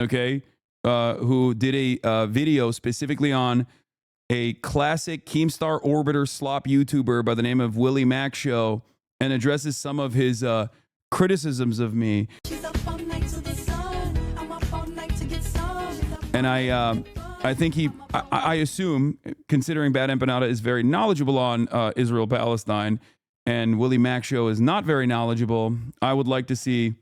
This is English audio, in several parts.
okay, who did a video specifically on a classic Keemstar Orbiter slop YouTuber by the name of WillyMacShow, and addresses some of his criticisms of me. And I think I assume, considering BadEmpanada is very knowledgeable on Israel-Palestine, and WillyMacShow is not very knowledgeable, I would like to see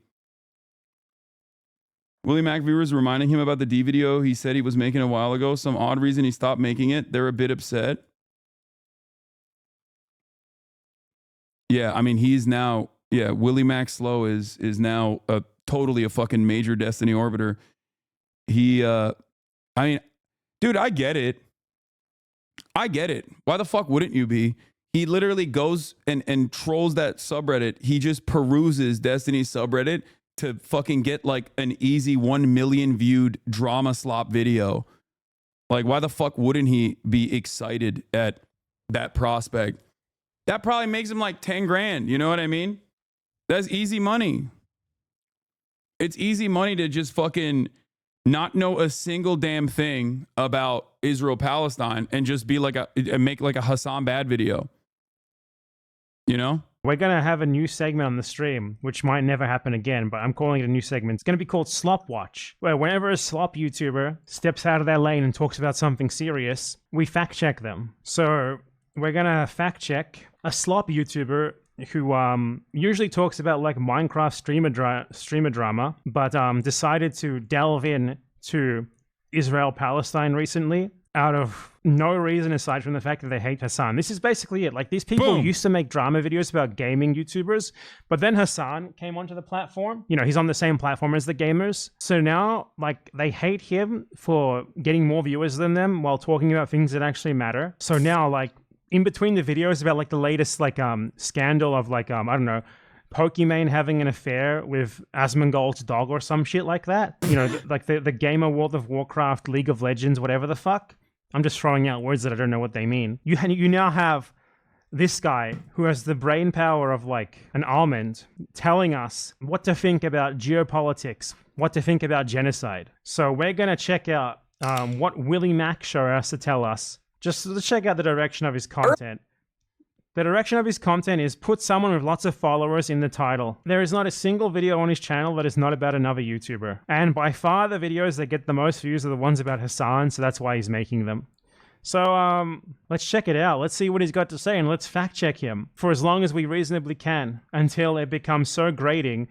WillyMac viewers reminding him about the D video he said he was making a while ago. Some odd reason he stopped making it. They're a bit upset. Yeah, I mean, he's now, yeah, WillyMacSlow is now totally a fucking major Destiny orbiter. He, I mean, dude, I get it. I get it. Why the fuck wouldn't you be? He literally goes and trolls that subreddit. He just peruses Destiny's subreddit to fucking get like an easy 1 million viewed drama slop video. Like, why the fuck wouldn't he be excited at that prospect? That probably makes him like 10 grand. You know what I mean? That's easy money. It's easy money to just fucking not know a single damn thing about Israel-Palestine and just be like and make like a Hassan Bad video. You know? We're going to have a new segment on the stream, which might never happen again, but I'm calling it a new segment. It's going to be called Slop Watch, where whenever a slop YouTuber steps out of their lane and talks about something serious, we fact check them. So we're going to fact check a slop YouTuber who usually talks about like Minecraft streamer drama, but decided to delve in to Israel-Palestine recently out of no reason aside from the fact that they hate Hasan. This is basically it. Like, these people used to make drama videos about gaming YouTubers, but then Hasan came onto the platform. You know, he's on the same platform as the gamers. So now, like, they hate him for getting more viewers than them while talking about things that actually matter. So now, like, in between the videos about like the latest like scandal of like I don't know, Pokimane having an affair with Asmongold's dog or some shit like that. You know, like the gamer World of Warcraft, League of Legends, whatever the fuck. I'm just throwing out words that I don't know what they mean. You now have this guy who has the brain power of like an almond telling us what to think about geopolitics, what to think about genocide. So we're going to check out what WillyMacShow has to tell us, just to check out the direction of his content. The direction of his content is put someone with lots of followers in the title. There is not a single video on his channel that is not about another YouTuber. And by far the videos that get the most views are the ones about Hasan, so that's why he's making them. So let's check it out. Let's see what he's got to say and let's fact check him for as long as we reasonably can until it becomes so grating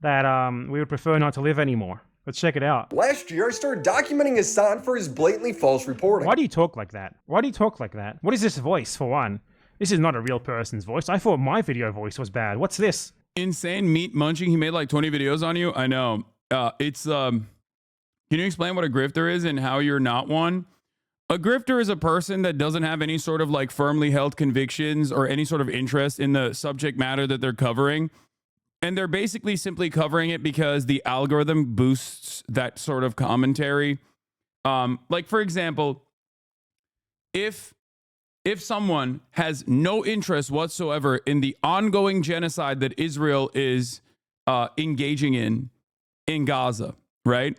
that we would prefer not to live anymore. Let's check it out. Last year, I started documenting Hasan for his blatantly false reporting. Why do you talk like that? Why do you talk like that? What is this voice, for one? This is not a real person's voice. I thought my video voice was bad. What's this? Insane meat munching. He made like 20 videos on you. I know. Can you explain what a grifter is and how you're not one? A grifter is a person that doesn't have any sort of like firmly held convictions or any sort of interest in the subject matter that they're covering. And they're basically simply covering it because the algorithm boosts that sort of commentary. Like, for example, if someone has no interest whatsoever in the ongoing genocide that Israel is engaging in Gaza, right?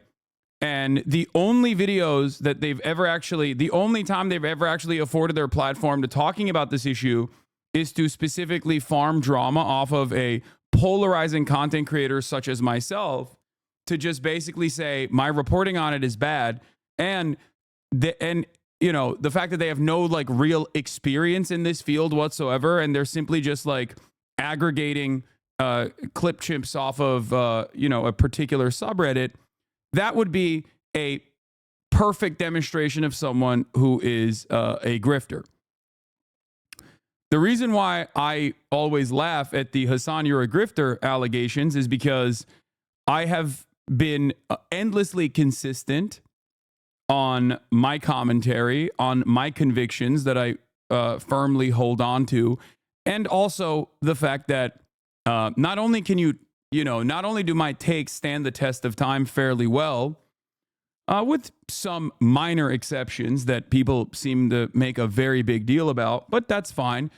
And the only videos that they've ever actually, the only time they've ever actually afforded their platform to talking about this issue is to specifically farm drama off of a polarizing content creators such as myself, to just basically say my reporting on it is bad, and you know, the fact that they have no like real experience in this field whatsoever, and they're simply just like aggregating clip chimps off of you know, a particular subreddit. That would be a perfect demonstration of someone who is a grifter. The reason why I always laugh at the Hasan, you're a grifter allegations is because I have been endlessly consistent on my commentary, on my convictions that I firmly hold on to, and also the fact that not only can not only do my takes stand the test of time fairly well, with some minor exceptions that people seem to make a very big deal about, but that's fine.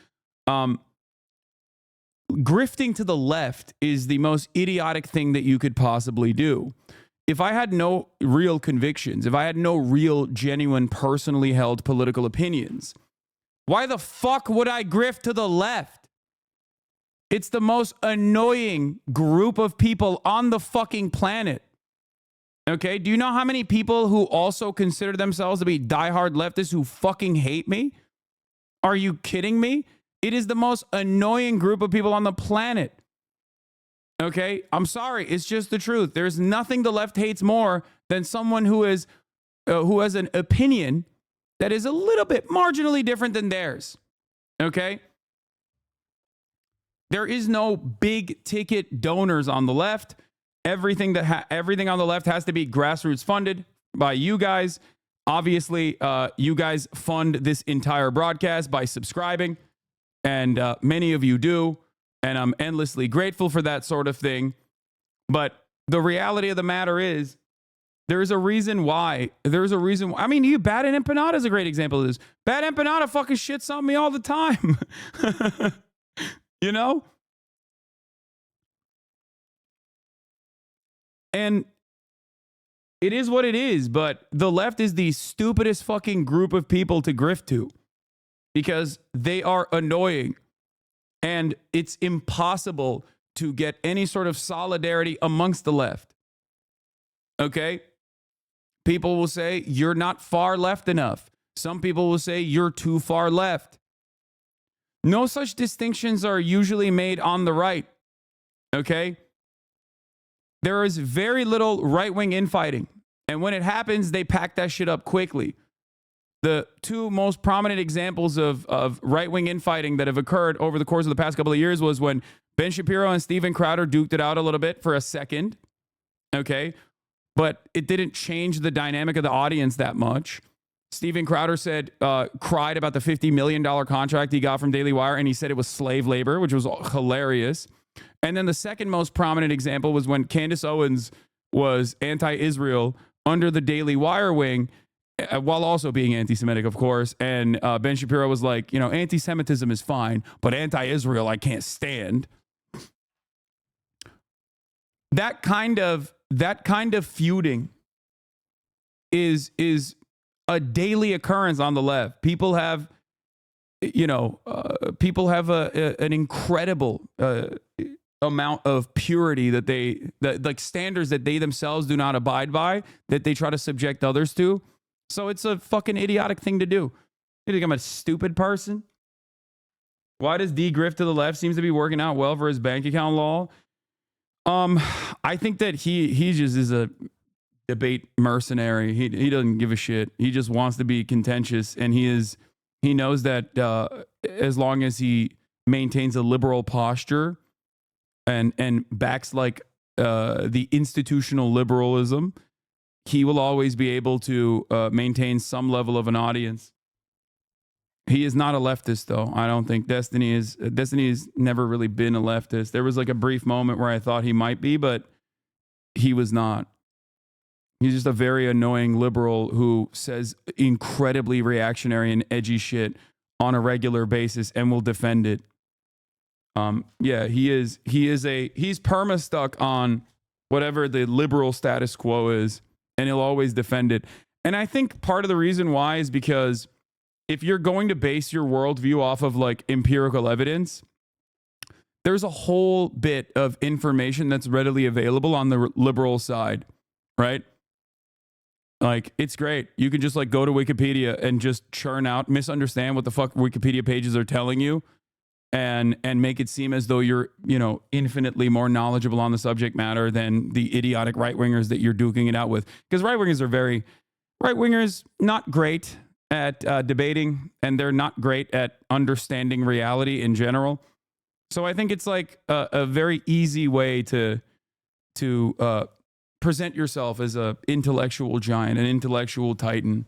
Grifting to the left is the most idiotic thing that you could possibly do. if I had no real convictions, if I had no real, genuine, personally held political opinions, why the fuck would I grift to the left? It's the most annoying group of people on the fucking planet. Okay? Do you know how many people who also consider themselves to be diehard leftists who fucking hate me? Are you kidding me? It is the most annoying group of people on the planet. Okay? I'm sorry. It's just the truth. There's nothing the left hates more than someone who has an opinion that is a little bit marginally different than theirs. Okay? There is no big ticket donors on the left. Everything on the left has to be grassroots funded by you guys. Obviously, you guys fund this entire broadcast by subscribing, and many of you do, and I'm endlessly grateful for that sort of thing. But the reality of the matter is, there's a reason why. I mean, BadEmpanada is a great example of this. BadEmpanada fucking shits on me all the time. You know? And it is what it is, but the left is the stupidest fucking group of people to grift to because they are annoying, and it's impossible to get any sort of solidarity amongst the left. Okay? People will say, you're not far left enough. Some people will say, you're too far left. No such distinctions are usually made on the right. Okay? There is very little right-wing infighting. And when it happens, they pack that shit up quickly. The two most prominent examples of right-wing infighting that have occurred over the course of the past couple of years was when Ben Shapiro and Steven Crowder duked it out a little bit for a second. Okay? But it didn't change the dynamic of the audience that much. Steven Crowder cried about the $50 million contract he got from Daily Wire, and he said it was slave labor, which was hilarious. And then the second most prominent example was when Candace Owens was anti-Israel under the Daily Wire wing, while also being anti-Semitic, of course. And Ben Shapiro was like, anti-Semitism is fine, but anti-Israel I can't stand. That kind of feuding is a daily occurrence on the left. People have, an incredible amount of purity that like standards that they themselves do not abide by, that they try to subject others to. So it's a fucking idiotic thing to do. You think I'm a stupid person? Why does D grift to the left seems to be working out well for his bank account law? I think that he just is a debate mercenary. He doesn't give a shit. He just wants to be contentious, and he knows that as long as he maintains a liberal posture and backs like the institutional liberalism, he will always be able to maintain some level of an audience. He is not a leftist, though. I don't think Destiny has never really been a leftist. There was like a brief moment where I thought he might be, but he was not. He's just a very annoying liberal who says incredibly reactionary and edgy shit on a regular basis and will defend it. He's perma stuck on whatever the liberal status quo is, and he'll always defend it. And I think part of the reason why is because if you're going to base your worldview off of like empirical evidence, there's a whole bit of information that's readily available on the liberal side, right? Like, it's great. You can just like go to Wikipedia and just churn out, misunderstand what the fuck Wikipedia pages are telling you, and make it seem as though you're, infinitely more knowledgeable on the subject matter than the idiotic right-wingers that you're duking it out with. Because right-wingers not great at debating, and they're not great at understanding reality in general. So I think it's like a very easy way to present yourself as an intellectual giant, an intellectual titan.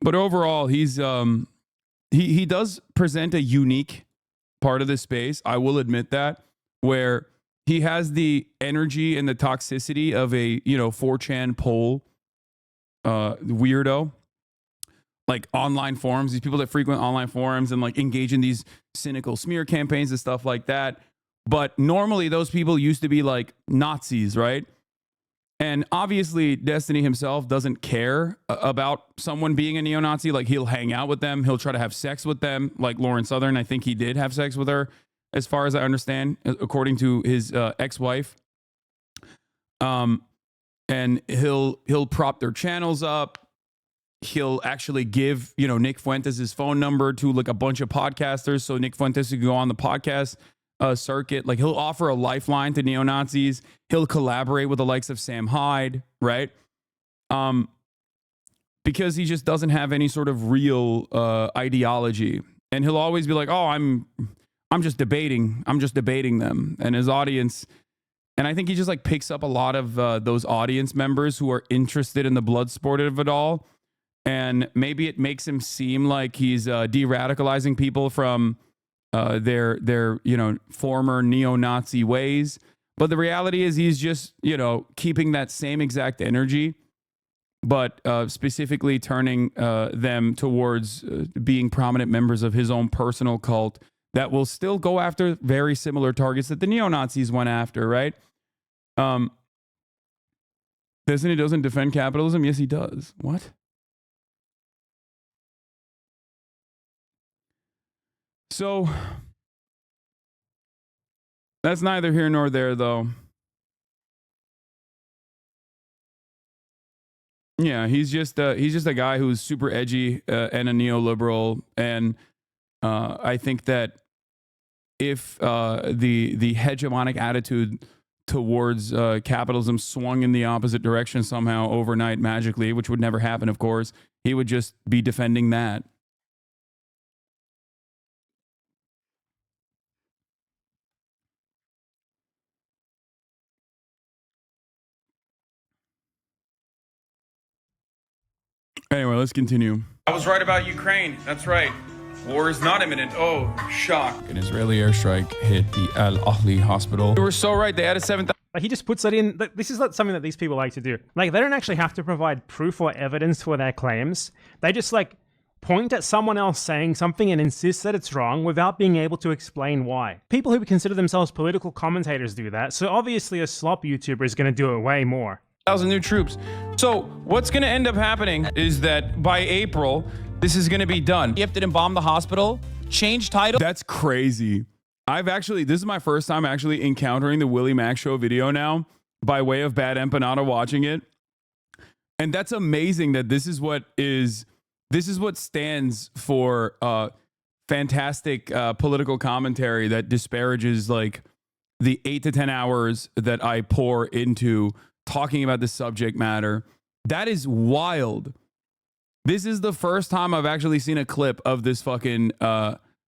But overall, he does present a unique part of this space. I will admit that, where he has the energy and the toxicity of a 4chan poll weirdo. like online forums, these people that frequent online forums and like engage in these cynical smear campaigns and stuff like that. But normally those people used to be like Nazis, right? And obviously Destiny himself doesn't care about someone being a neo-Nazi. Like he'll hang out with them. He'll try to have sex with them. Like Lauren Southern, I think he did have sex with her, as far as I understand, according to his ex-wife. And he'll prop their channels up. He'll actually give, Nick Fuentes his phone number to like a bunch of podcasters, so Nick Fuentes can go on the podcast circuit. Like he'll offer a lifeline to neo-Nazis. He'll collaborate with the likes of Sam Hyde, right? Because he just doesn't have any sort of real ideology. And he'll always be like, oh, I'm just debating. I'm just debating them. And his audience, and I think he just like picks up a lot of those audience members who are interested in the blood sport of it all. And maybe it makes him seem like he's de-radicalizing people from their former neo-Nazi ways. But the reality is he's just, keeping that same exact energy, but specifically turning them towards being prominent members of his own personal cult that will still go after very similar targets that the neo-Nazis went after, right? Disney doesn't defend capitalism? Yes, he does. What? So that's neither here nor there, though. Yeah, he's just a guy who's super edgy and a neoliberal, and I think that if the hegemonic attitude towards capitalism swung in the opposite direction somehow overnight magically, which would never happen, of course, he would just be defending that. Anyway, let's continue. I was right about Ukraine. That's right. War is not imminent. Oh, shock. An Israeli airstrike hit the Al Ahli hospital. You were so right. They added 7,000. Like he just puts that in. This is not something that these people like to do. Like they don't actually have to provide proof or evidence for their claims. They just like point at someone else saying something and insist that it's wrong without being able to explain why. People who consider themselves political commentators do that. So obviously a slop YouTuber is going to do it way more. New troops. So what's going to end up happening is that by April, this is going to be done. Gifted and bombed the hospital. Change title. That's crazy. This is my first time actually encountering the WillyMacShow video now by way of BadEmpanada watching it. And that's amazing that this is what stands for fantastic political commentary that disparages like the 8 to 10 hours that I pour into talking about the subject matter. That is wild. This is the first time I've actually seen a clip of this fucking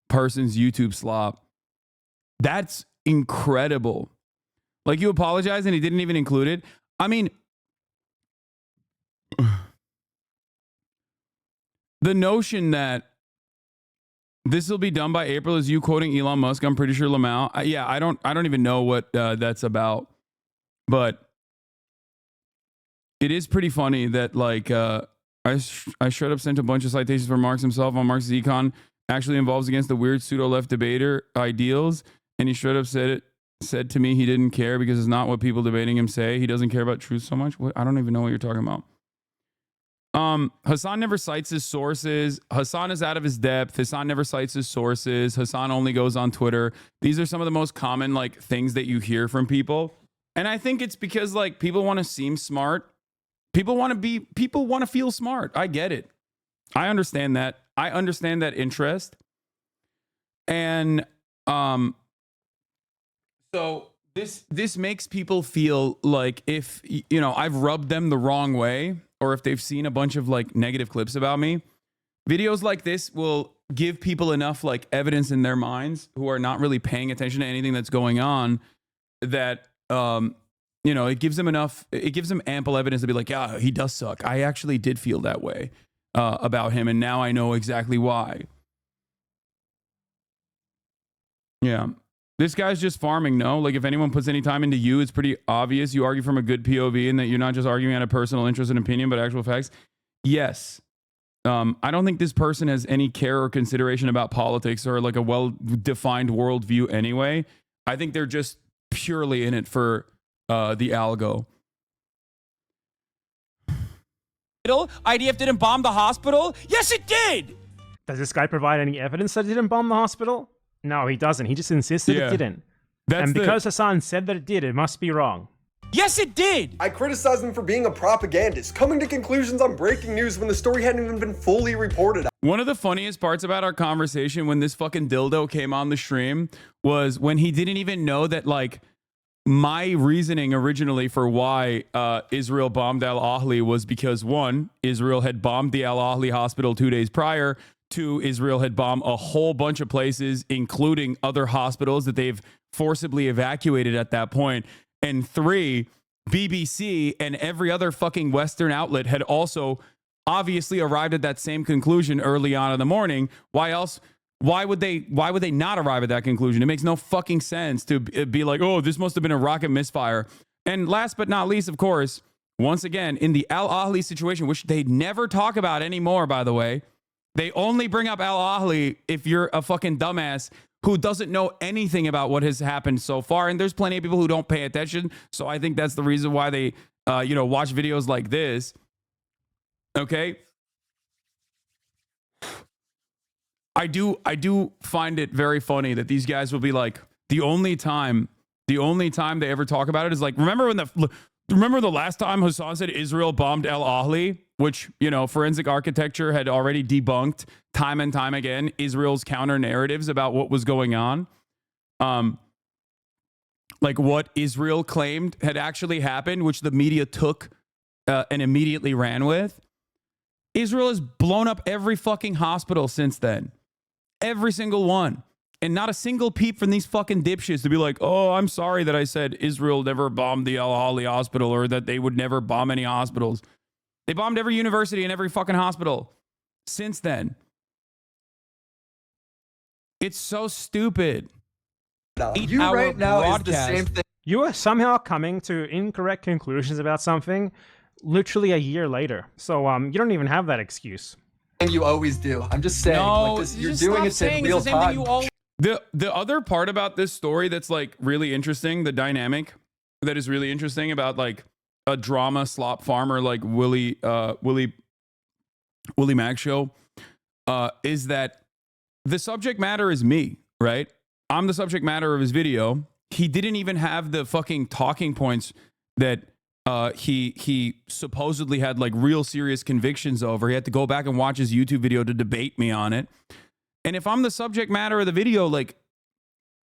person's YouTube slop. That's incredible. Like, you apologize and he didn't even include it. I mean, the notion that this will be done by April is you quoting Elon Musk. I'm pretty sure Lamau. I don't even know what that's about, but it is pretty funny that like I straight up sent a bunch of citations for Marx himself on Marx's econ actually involves against the weird pseudo left debater ideals, and he straight up said to me he didn't care because it's not what people debating him say. He doesn't care about truth so much. What? I don't even know what you're talking about. Hasan never cites his sources. Hasan is out of his depth. Hasan never cites his sources. Hasan only goes on Twitter. These are some of the most common like things that you hear from people, and I think it's because like people want to seem smart. People want to feel smart. I get it. I understand that. I understand that interest. And so this makes people feel like if I've rubbed them the wrong way, or if they've seen a bunch of like negative clips about me, videos like this will give people enough like evidence in their minds who are not really paying attention to anything that's going on that it gives them ample evidence to be like, yeah, he does suck. I actually did feel that way about him, and now I know exactly why. Yeah. This guy's just farming, no? Like, if anyone puts any time into you, it's pretty obvious you argue from a good POV and that you're not just arguing out of personal interest and opinion, but actual facts. Yes. I don't think this person has any care or consideration about politics or like a well-defined worldview anyway. I think they're just purely in it for the algo. IDF didn't bomb the hospital? Yes, it did! Does this guy provide any evidence that it didn't bomb the hospital? No, he doesn't. He just insisted it didn't. And because Hasan said that it did, it must be wrong. Yes, it did! I criticized him for being a propagandist, coming to conclusions on breaking news when the story hadn't even been fully reported. One of the funniest parts about our conversation when this fucking dildo came on the stream was when he didn't even know that, like, my reasoning originally for why Israel bombed Al Ahly was because, one, Israel had bombed the Al Ahly hospital 2 days prior. Two, Israel had bombed a whole bunch of places, including other hospitals that they've forcibly evacuated at that point. And three, BBC and every other fucking Western outlet had also obviously arrived at that same conclusion early on in the morning. Why else? Why would they not arrive at that conclusion? It makes no fucking sense to be like, oh, this must have been a rocket misfire. And last but not least, of course, once again, in the Al Ahly situation, which they never talk about anymore, by the way, they only bring up Al Ahly if you're a fucking dumbass who doesn't know anything about what has happened so far. And there's plenty of people who don't pay attention. So I think that's the reason why they, watch videos like this. Okay. I do find it very funny that these guys will be like, the only time they ever talk about it is like, remember the last time Hasan said Israel bombed Al Ahly, which, forensic architecture had already debunked time and time again Israel's counter narratives about what was going on. Like what Israel claimed had actually happened, which the media took and immediately ran with. Israel has blown up every fucking hospital since then. Every single one. And not a single peep from these fucking dipshits to be like, oh, I'm sorry that I said Israel never bombed the Al Ahly hospital or that they would never bomb any hospitals. They bombed every university and every fucking hospital since then. It's so stupid. You right now is the same thing. You are somehow coming to incorrect conclusions about something literally a year later. So you don't even have that excuse. You always do. I'm just saying, no, like this, you're doing it in real time. The other part about this story that's like really interesting, the dynamic that is really interesting about like a drama slop farmer like WillyMacShow is that the subject matter is me, right? I'm the subject matter of his video. He didn't even have the fucking talking points that he supposedly had like real serious convictions over. He had to go back and watch his YouTube video to debate me on it. And if I'm the subject matter of the video, like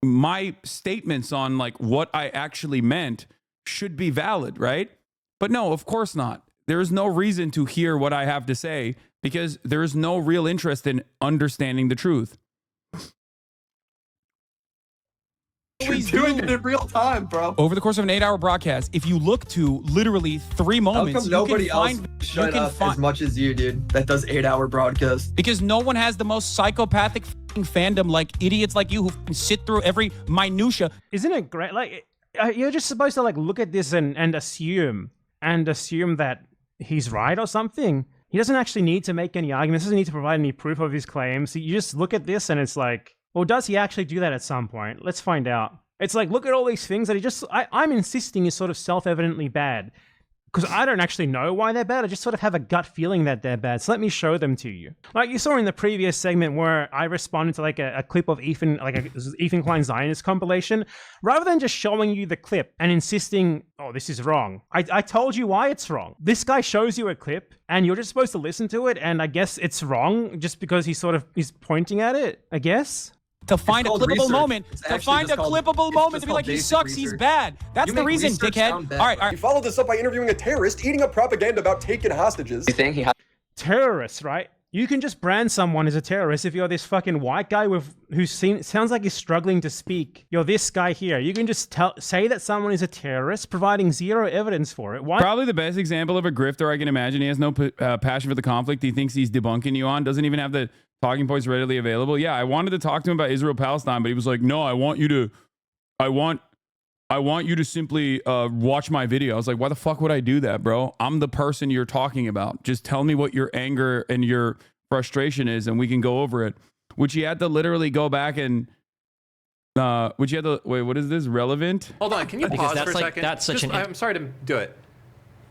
my statements on like what I actually meant should be valid, right? But no, of course not. There is no reason to hear what I have to say because there is no real interest in understanding the truth. You're doing it in real time, bro. Over the course of an 8-hour broadcast, if you look to literally 3 moments, how come nobody else shut up as much as you, dude, that does 8-hour broadcasts? Because no one has the most psychopathic fandom like idiots like you who sit through every minutia. Isn't it great? Like, you're just supposed to like look at this and assume that he's right or something. He doesn't actually need to make any arguments. Doesn't need to provide any proof of his claims. You just look at this and it's like, well, does he actually do that at some point? Let's find out. It's like, look at all these things that I'm insisting is sort of self-evidently bad. Because I don't actually know why they're bad. I just sort of have a gut feeling that they're bad. So let me show them to you. Like you saw in the previous segment where I responded to like a clip of Ethan Klein's Zionist compilation. Rather than just showing you the clip and insisting, oh, this is wrong. I told you why it's wrong. This guy shows you a clip and you're just supposed to listen to it. And I guess it's wrong just because he's pointing at it, I guess. To find a clippable moment, to be like, he sucks, he's bad. That's the reason, dickhead. All right. He followed this up by interviewing a terrorist, eating up propaganda about taking hostages. You think he terrorists, right? You can just brand someone as a terrorist if you're this fucking white guy who sounds like he's struggling to speak. You're this guy here. You can just say that someone is a terrorist, providing zero evidence for it. Why? Probably the best example of a grifter I can imagine. He has no passion for the conflict he thinks he's debunking you on. Doesn't even have the talking points readily available. Yeah, I wanted to talk to him about Israel-Palestine, but he was like, no, I want I want you to simply watch my video. I was like, why the fuck would I do that, bro? I'm the person you're talking about. Just tell me what your anger and your frustration is, and we can go over it. Which he had to literally go back and which you had to wait. What is this? Relevant? Hold on. Can you pause for a second? I'm sorry to do it.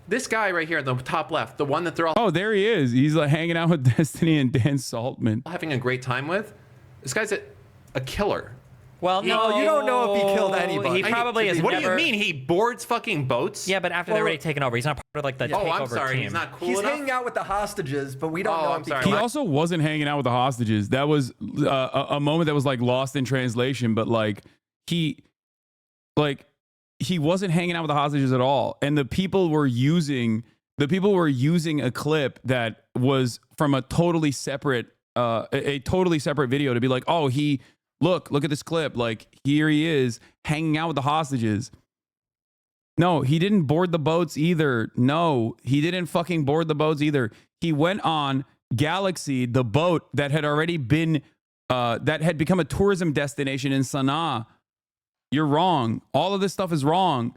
This guy right here in the top left, the one that they're all oh, there he is. He's like hanging out with Destiny and Dan Saltman, having a great time with. This guy's a killer. Well, no, you don't know if he killed anybody. He probably is. What do you mean? He boards fucking boats? Yeah, but after they're already taken over, he's not part of like the takeover I'm sorry. team. He's not cool He's enough. hanging out with the hostages, but we don't know. I'm sorry. he also wasn't hanging out with the hostages. That was a moment that was like lost in translation. But like he wasn't hanging out with the hostages at all. And the people were using a clip that was from a totally separate video to be like, oh, look at this clip. Like, here he is hanging out with the hostages. No, he didn't board the boats either. No, he didn't fucking board the boats either. He went on Galaxy, the boat that had already been, that had become a tourism destination in Sana'a. You're wrong. All of this stuff is wrong.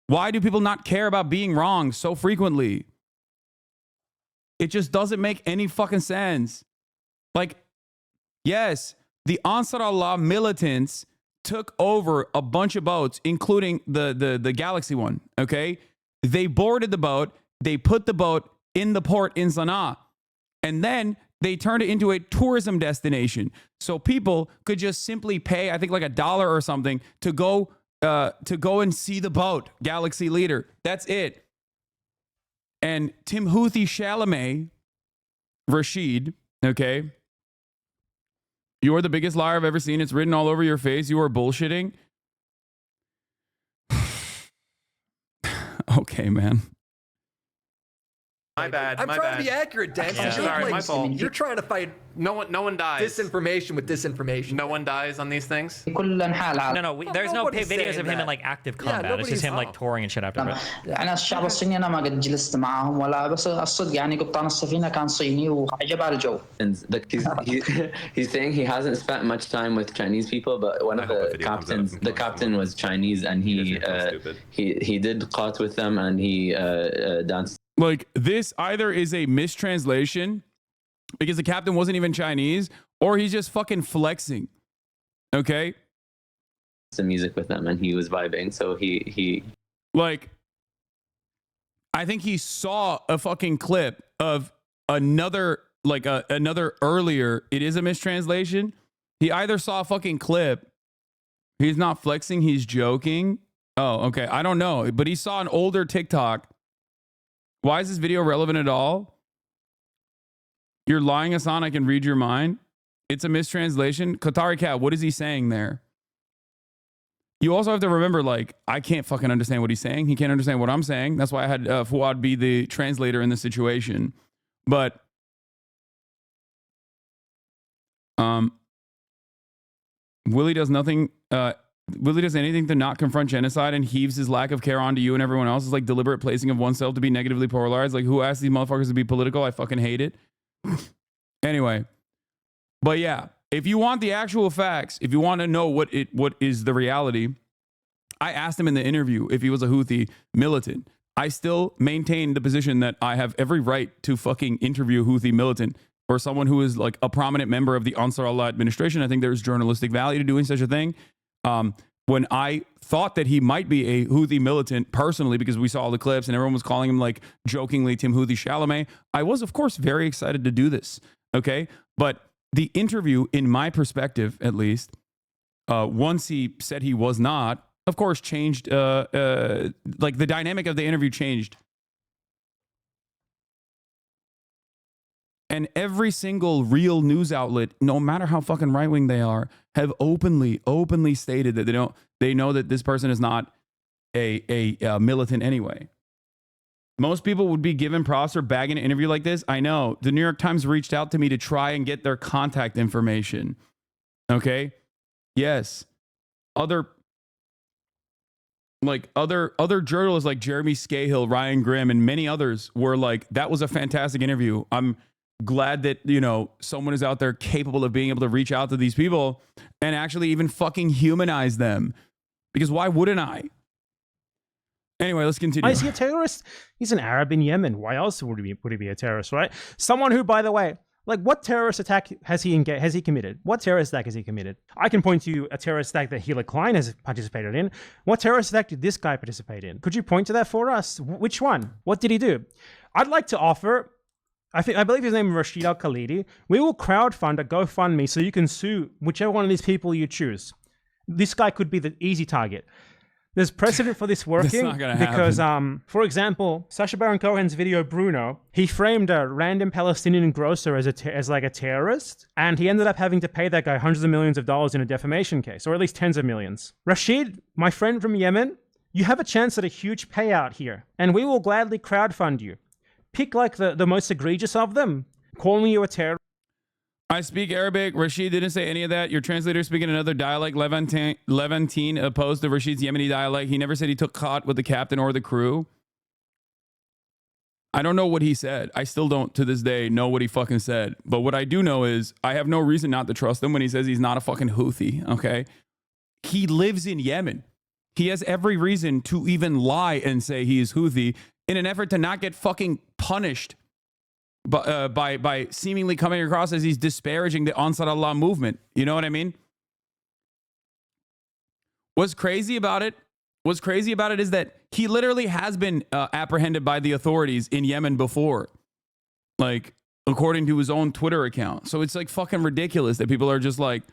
Why do people not care about being wrong so frequently? It just doesn't make any fucking sense. Like, yes, the Ansar Allah militants took over a bunch of boats, including the Galaxy one, okay? They boarded the boat, they put the boat in the port in Sana'a, and then they turned it into a tourism destination. So people could just simply pay, I think like $1 or something, to go and see the boat, Galaxy Leader. That's it. And Timothy Chalamet, Rashid, okay? You're the biggest liar I've ever seen. It's written all over your face. You are bullshitting. Okay, man. My bad. I'm trying to be accurate, Dan. Yeah. Sorry, my fault. You're trying to fight no one dies. disinformation with disinformation. No one dies on these things. No, there's no nobody's videos of him saying in like active combat. It's just nobody's- him like touring and shit after it. انا الشعب الصيني انا ما قد جلست معهم ولا بس الصدق يعني قبطان السفينه كان صيني وعجبها الجو. He's saying he hasn't spent much time with Chinese people, but one of the captain was Chinese, and he did qat with them, and he danced. Like, this either is a mistranslation because the captain wasn't even Chinese, or he's just fucking flexing. Okay? Some music with them, and he was vibing. So he like, I think he saw a fucking clip of another earlier. It is a mistranslation. He either saw a fucking clip. He's not flexing. He's joking. Oh, okay. I don't know, but he saw an older TikTok. Why is this video relevant at all? You're lying, Hasan. I can read your mind. It's a mistranslation. Qatari Cat, what is he saying there? You also have to remember, like, I can't fucking understand what he's saying. He can't understand what I'm saying. That's why I had Fuad be the translator in this situation. But Willie does nothing. Willie does anything to not confront genocide and heaves his lack of care onto you and everyone else. Is like deliberate placing of oneself to be negatively polarized. Like, who asked these motherfuckers to be political? I fucking hate it. Anyway, but yeah, if you want the actual facts, if you want to know what is the reality, I asked him in the interview if he was a Houthi militant. I still maintain the position that I have every right to fucking interview a Houthi militant or someone who is like a prominent member of the Ansar Allah administration. I think there's journalistic value to doing such a thing. When I thought that he might be a Houthi militant personally, because we saw all the clips and everyone was calling him like jokingly Timothy Chalamet, I was of course very excited to do this. Okay. But the interview, in my perspective, at least, once he said he was not, of course, changed, like the dynamic of the interview changed. And every single real news outlet, no matter how fucking right-wing they are, have openly stated that they know that this person is not a militant anyway. Most people would be given props for bagging an interview like this. I know. The New York Times reached out to me to try and get their contact information. Okay? Yes. Other journalists like Jeremy Scahill, Ryan Grimm, and many others were like, that was a fantastic interview. I'm glad that, someone is out there capable of being able to reach out to these people and actually even fucking humanize them. Because why wouldn't I? Anyway, let's continue. Is he a terrorist? He's an Arab in Yemen. Why else would he be a terrorist, right? Someone who, by the way, like, what terrorist attack has he committed? What terrorist attack has he committed? I can point to a terrorist attack that Hila Klein has participated in. What terrorist attack did this guy participate in? Could you point to that for us? Which one? What did he do? I'd like to offer, I believe his name is Rashid Al-Khalidi. We will crowdfund a GoFundMe so you can sue whichever one of these people you choose. This guy could be the easy target. There's precedent for this working not gonna because, for example, Sacha Baron Cohen's video Bruno, he framed a random Palestinian grocer as like a terrorist, and he ended up having to pay that guy hundreds of millions of dollars in a defamation case, or at least tens of millions. Rashid, my friend from Yemen, you have a chance at a huge payout here, and we will gladly crowdfund you. Pick like the most egregious of them, calling you a terrorist. I speak Arabic. Rashid didn't say any of that. Your translator speaking another dialect, Levantine, opposed to Rashid's Yemeni dialect. He never said he took caught with the captain or the crew. I don't know what he said. I still don't, to this day, know what he fucking said. But what I do know is I have no reason not to trust him when he says he's not a fucking Houthi, okay? He lives in Yemen. He has every reason to even lie and say he is Houthi in an effort to not get fucking punished by seemingly coming across as he's disparaging the Ansar Allah movement. You know what I mean? What's crazy about it is that he literally has been apprehended by the authorities in Yemen before, like, according to his own Twitter account. So it's like fucking ridiculous that people are just like,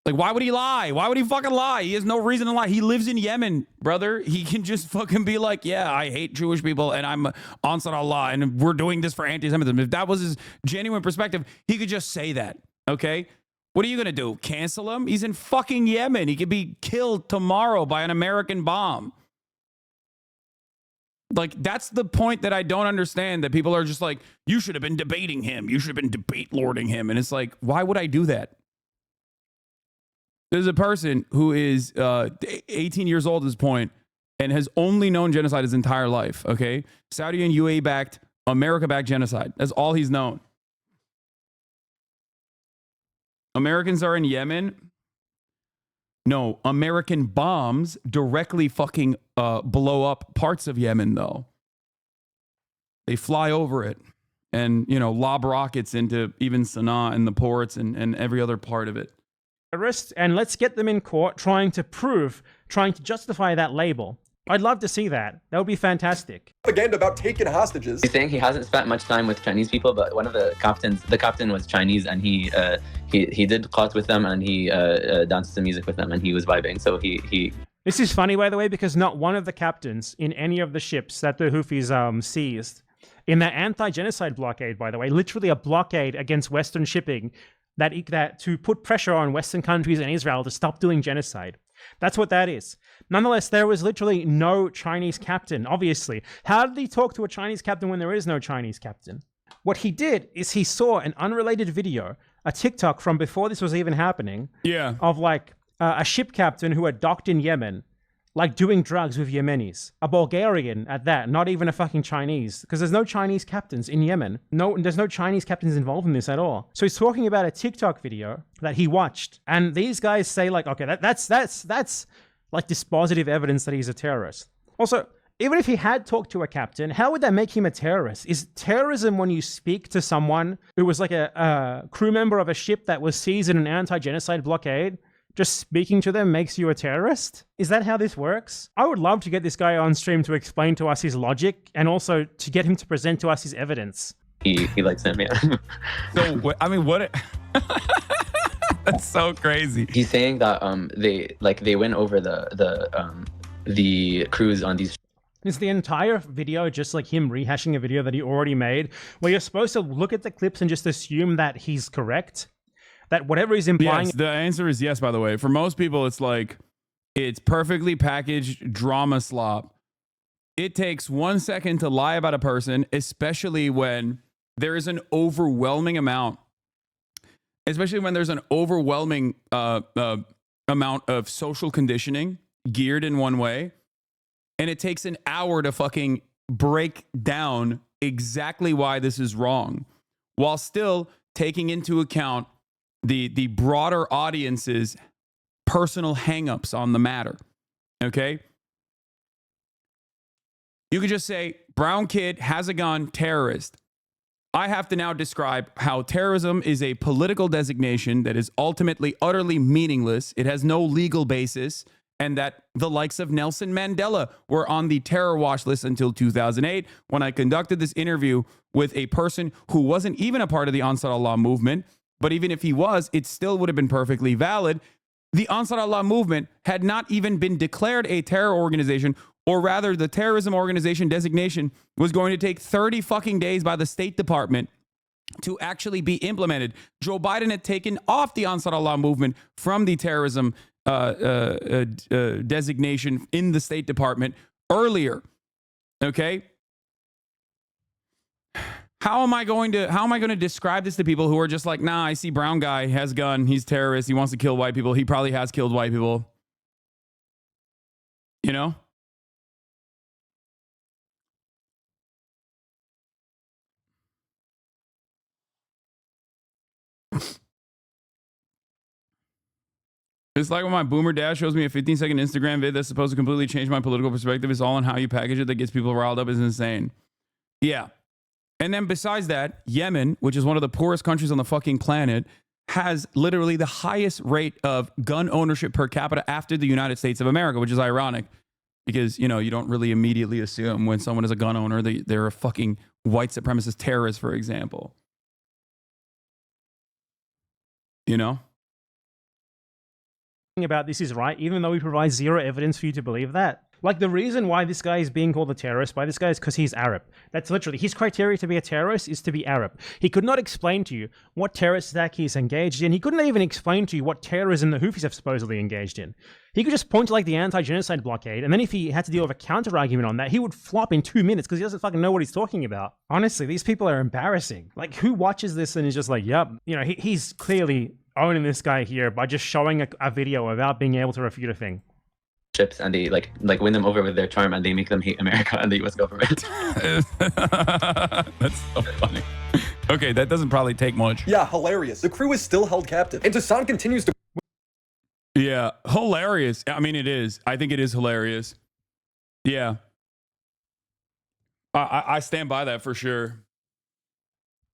why would he lie? Why would he fucking lie? He has no reason to lie. He lives in Yemen, brother. He can just fucking be like, yeah, I hate Jewish people and I'm Ansar Allah and we're doing this for anti-Semitism. If that was his genuine perspective, he could just say that, okay? What are you going to do? Cancel him? He's in fucking Yemen. He could be killed tomorrow by an American bomb. Like, that's the point that I don't understand, that people are just like, you should have been debating him. You should have been debate lording him. And it's like, why would I do that? There's a person who is 18 years old at this point and has only known genocide his entire life, okay? Saudi and UAE-backed, America-backed genocide. That's all he's known. Americans are in Yemen. No, American bombs directly fucking blow up parts of Yemen, though. They fly over it and, you know, lob rockets into even Sana'a and the ports and every other part of it. And let's get them in court trying to justify that label. I'd love to see that. That would be fantastic. Propaganda about taking hostages. He's saying he hasn't spent much time with Chinese people, but one of the captain was Chinese, and he did qat with them, and he danced to music with them, and he was vibing. So he. This is funny, by the way, because not one of the captains in any of the ships that the Houthis seized in that anti-genocide blockade, by the way, literally a blockade against Western shipping, that to put pressure on Western countries and Israel to stop doing genocide. That's what that is. Nonetheless, there was literally no Chinese captain, obviously. How did he talk to a Chinese captain when there is no Chinese captain? What he did is he saw an unrelated video, a TikTok from before this was even happening, of like a ship captain who had docked in Yemen, like doing drugs with Yemenis. A Bulgarian at that, not even a fucking Chinese, because there's no Chinese captains in Yemen. There's no Chinese captains involved in this at all. So he's talking about a TikTok video that he watched, and these guys say like, okay, that's like dispositive evidence that he's a terrorist. Also, even if he had talked to a captain, how would that make him a terrorist? Is terrorism when you speak to someone who was like a crew member of a ship that was seized in an anti-genocide blockade? Just speaking to them makes you a terrorist? Is that how this works? I would love to get this guy on stream to explain to us his logic and also to get him to present to us his evidence. He likes him, yeah. So, I mean, what? That's so crazy. He's saying that they went over the cruise on these. Is the entire video just like him rehashing a video that he already made, where you're supposed to look at the clips and just assume that he's correct? That whatever he's implying... Yes, the answer is yes, by the way. For most people, it's like, it's perfectly packaged drama slop. It takes 1 second to lie about a person, especially when there is an overwhelming amount, amount of social conditioning geared in one way. And it takes an hour to fucking break down exactly why this is wrong, while still taking into account the broader audience's personal hangups on the matter. Okay? You could just say, brown kid has a gun, terrorist. I have to now describe how terrorism is a political designation that is ultimately utterly meaningless. It has no legal basis, and that the likes of Nelson Mandela were on the terror watch list until 2008 when I conducted this interview with a person who wasn't even a part of the Ansar Allah movement. But even if he was, it still would have been perfectly valid. The Ansar Allah movement had not even been declared a terror organization, or rather the terrorism organization designation was going to take 30 fucking days by the State Department to actually be implemented. Joe Biden had taken off the Ansar Allah movement from the terrorism designation in the State Department earlier. Okay? How am I going to describe this to people who are just like, nah, I see brown guy, has gun, he's terrorist, he wants to kill white people, he probably has killed white people. You know? It's like when my boomer dad shows me a 15-second Instagram vid that's supposed to completely change my political perspective. It's all on how you package it that gets people riled up. Is insane. Yeah. And then besides that, Yemen, which is one of the poorest countries on the fucking planet, has literally the highest rate of gun ownership per capita after the United States of America, which is ironic because, you know, you don't really immediately assume when someone is a gun owner, they're a fucking white supremacist terrorist, for example. You know? About this is right, even though we provide zero evidence for you to believe that. Like, the reason why this guy is being called a terrorist by this guy is because he's Arab. That's literally, his criteria to be a terrorist is to be Arab. He could not explain to you what terrorist attack he's engaged in. He couldn't even explain to you what terrorism the Houthis have supposedly engaged in. He could just point to, like, the anti-genocide blockade, and then if he had to deal with a counter-argument on that, he would flop in 2 minutes because he doesn't fucking know what he's talking about. Honestly, these people are embarrassing. Like, who watches this and is just like, yep, you know, he's clearly owning this guy here by just showing a video without being able to refute a thing. Ships and they like win them over with their charm and they make them hate America and the US government. That's so funny. Okay, that doesn't probably take much. Yeah, hilarious. The crew is still held captive, and Hasan continues to... Yeah, hilarious. I mean, it is. I think it is hilarious. Yeah. I stand by that for sure.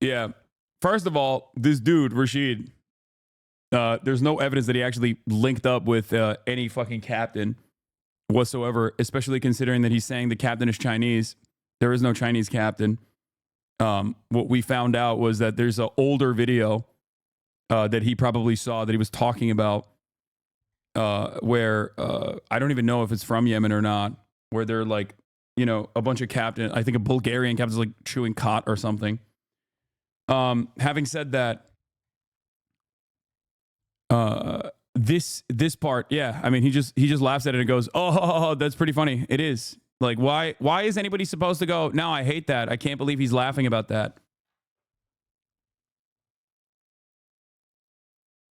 Yeah. First of all, this dude, Rashid, there's no evidence that he actually linked up with any fucking captain whatsoever, especially considering that he's saying the captain is Chinese. There is no Chinese captain. What we found out was that there's an older video that he probably saw that he was talking about where I don't even know if it's from Yemen or not, where they're like, you know, a bunch of captain, I think a Bulgarian captain's like chewing cot or something. Having said that, this part, yeah, I mean, he just laughs at it and goes, oh, that's pretty funny. It is. Like, why is anybody supposed to go, no, I hate that. I can't believe he's laughing about that.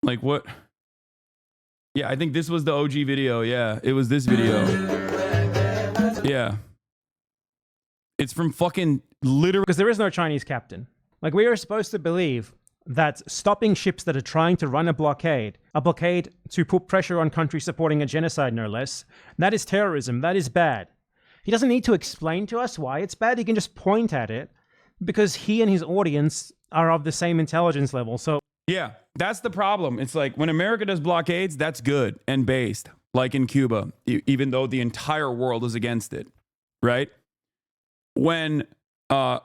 Like, what? Yeah, I think this was the OG video. Yeah, it was this video. Yeah. It's from fucking literally. Because there is no Chinese captain. Like, we are supposed to believe that stopping ships that are trying to run a blockade to put pressure on countries supporting a genocide, no less, that is terrorism. That is bad. He doesn't need to explain to us why it's bad. He can just point at it because he and his audience are of the same intelligence level. So yeah, that's the problem. It's like when America does blockades, that's good and based, like in Cuba, even though the entire world is against it, right? When a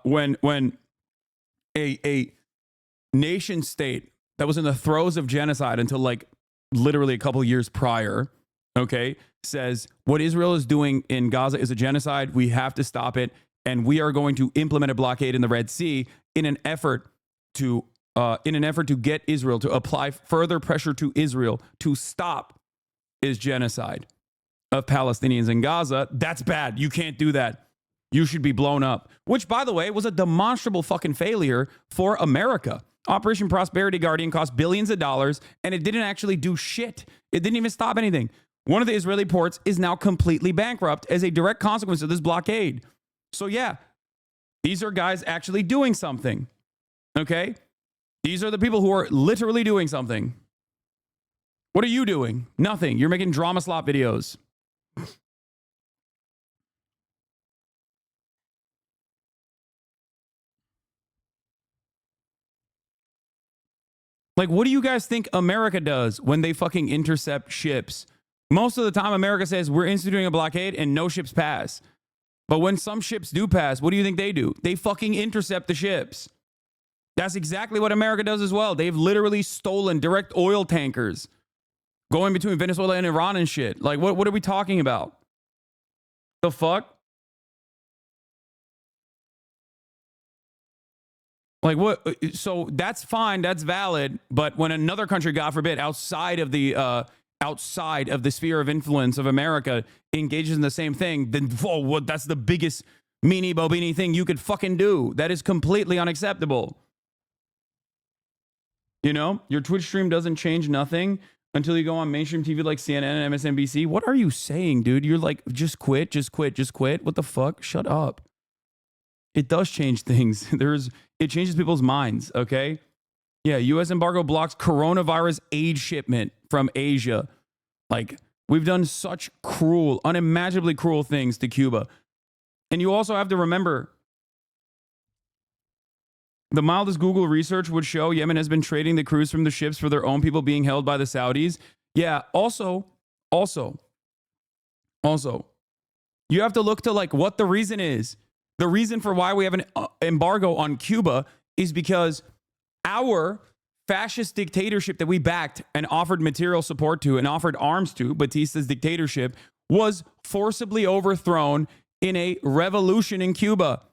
nation state that was in the throes of genocide until like literally a couple years prior, okay, says what Israel is doing in Gaza is a genocide. We have to stop it. And we are going to implement a blockade in the Red Sea in an effort to get Israel to apply further pressure to Israel to stop is genocide of Palestinians in Gaza. That's bad. You can't do that. You should be blown up, which, by the way, was a demonstrable fucking failure for America. Operation Prosperity Guardian cost billions of dollars, and it didn't actually do shit. It didn't even stop anything. One of the Israeli ports is now completely bankrupt as a direct consequence of this blockade. So yeah, these are guys actually doing something, okay? These are the people who are literally doing something. What are you doing? Nothing. You're making drama slop videos. Like, what do you guys think America does when they fucking intercept ships? Most of the time, America says we're instituting a blockade and no ships pass. But when some ships do pass, what do you think they do? They fucking intercept the ships. That's exactly what America does as well. They've literally stolen direct oil tankers going between Venezuela and Iran and shit. Like, what are we talking about? The fuck? Like, what? So that's fine, that's valid. But when another country, God forbid, outside of the sphere of influence of America engages in the same thing, then whoa, that's the biggest meanie bobini thing you could fucking do. That is completely unacceptable. You know, your Twitch stream doesn't change nothing until you go on mainstream TV like CNN and MSNBC. What are you saying, dude? You're like, just quit, just quit, just quit. What the fuck? Shut up. It does change things. It changes people's minds, okay? Yeah, U.S. embargo blocks coronavirus aid shipment from Asia. Like, we've done such cruel, unimaginably cruel things to Cuba. And you also have to remember, the mildest Google research would show Yemen has been trading the crews from the ships for their own people being held by the Saudis. Yeah, also, you have to look to like what the reason is. The reason for why we have an embargo on Cuba is because our fascist dictatorship that we backed and offered material support to and offered arms to, Batista's dictatorship, was forcibly overthrown in a revolution in Cuba.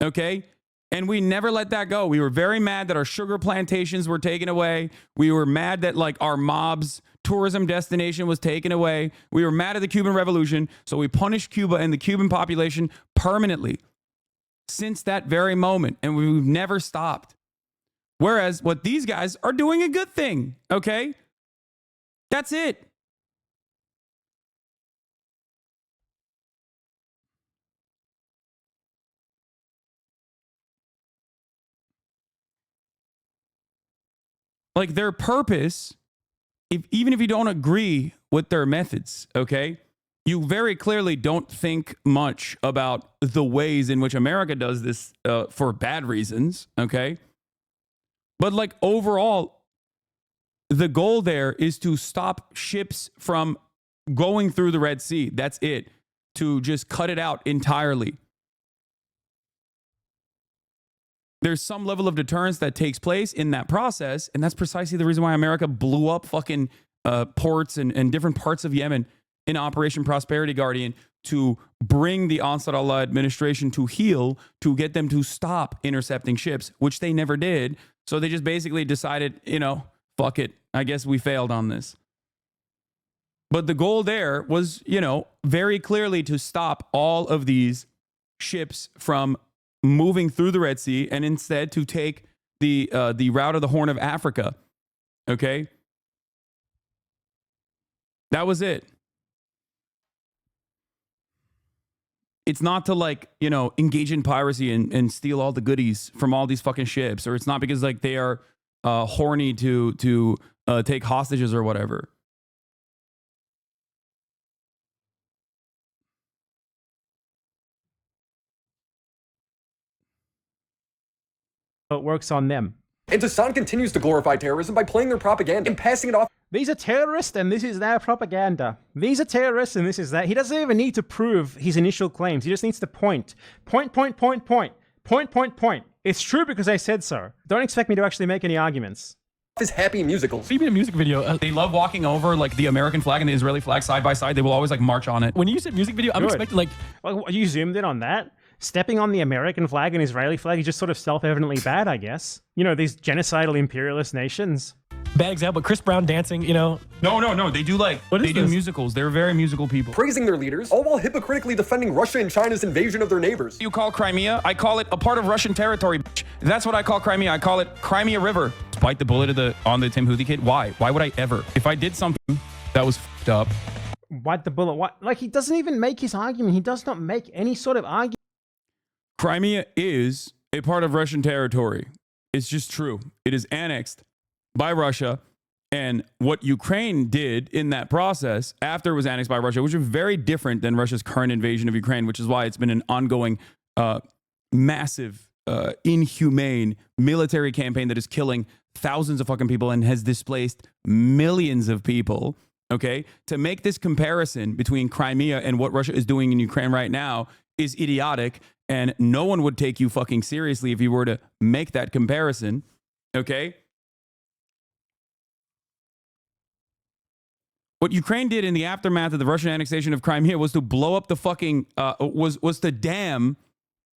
Okay? And we never let that go. We were very mad that our sugar plantations were taken away. We were mad that like our mob's tourism destination was taken away. We were mad at the Cuban Revolution. So we punished Cuba and the Cuban population permanently since that very moment. And we've never stopped. Whereas what these guys are doing a good thing. Okay? That's it. Like their purpose, even if you don't agree with their methods, okay, you very clearly don't think much about the ways in which America does this for bad reasons, okay? But like overall, the goal there is to stop ships from going through the Red Sea. That's it. To just cut it out entirely. There's some level of deterrence that takes place in that process, and that's precisely the reason why America blew up fucking ports and different parts of Yemen in Operation Prosperity Guardian to bring the Ansar Allah administration to heel, to get them to stop intercepting ships, which they never did. So they just basically decided, you know, fuck it. I guess we failed on this. But the goal there was, you know, very clearly to stop all of these ships from moving through the Red Sea and instead to take the route of the Horn of Africa. Okay? That was it. It's not to like, you know, engage in piracy and steal all the goodies from all these fucking ships, or it's not because like they are horny to take hostages or whatever. It works on them. And Hasan continues to glorify terrorism by playing their propaganda and passing it off. These are terrorists and this is their propaganda. These are terrorists and this is that. He doesn't even need to prove his initial claims. He just needs to point. Point. It's true because I said so. Don't expect me to actually make any arguments. His happy musicals. Even a music video, they love walking over like the American flag and the Israeli flag side by side. They will always like march on it. When you said music video, I'm expecting like... You zoomed in on that? Stepping on the American flag and Israeli flag is just sort of self-evidently bad, I guess. You know, these genocidal imperialist nations. Bad example, Chris Brown dancing, you know. No. They do like, they do musicals. They're very musical people. Praising their leaders, all while hypocritically defending Russia and China's invasion of their neighbors. You call Crimea? I call it a part of Russian territory. That's what I call Crimea. I call it Crimea River. Bite the bullet on the Tim Houthi kid. Why? Why would I ever? If I did something that was fucked up. Bite the bullet. What? Like, he doesn't even make his argument. He does not make any sort of argument. Crimea is a part of Russian territory. It's just true. It is annexed by Russia. And what Ukraine did in that process after it was annexed by Russia, which was very different than Russia's current invasion of Ukraine, which is why it's been an ongoing, massive, inhumane military campaign that is killing thousands of fucking people and has displaced millions of people. Okay, to make this comparison between Crimea and what Russia is doing in Ukraine right now is idiotic, and no one would take you fucking seriously if you were to make that comparison. Okay. What Ukraine did in the aftermath of the Russian annexation of Crimea was to blow up the fucking was to dam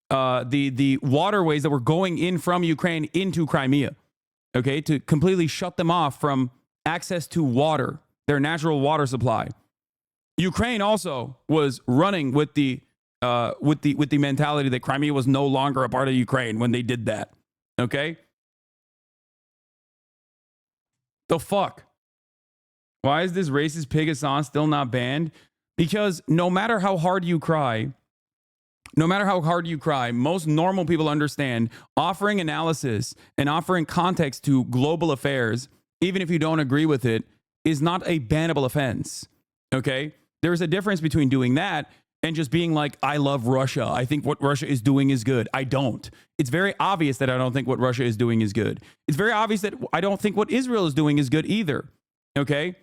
the waterways that were going in from Ukraine into Crimea. Okay, to completely shut them off from access to water, their natural water supply. Ukraine also was running with the mentality that Crimea was no longer a part of Ukraine when they did that. Okay? The fuck? Why is this racist pig Hasan still not banned? Because no matter how hard you cry, most normal people understand offering analysis and offering context to global affairs, even if you don't agree with it, is not a bannable offense. Okay? There's a difference between doing that and just being like, I love Russia. I think what Russia is doing is good. I don't. It's very obvious that I don't think what Russia is doing is good. It's very obvious that I don't think what Israel is doing is good either. Okay?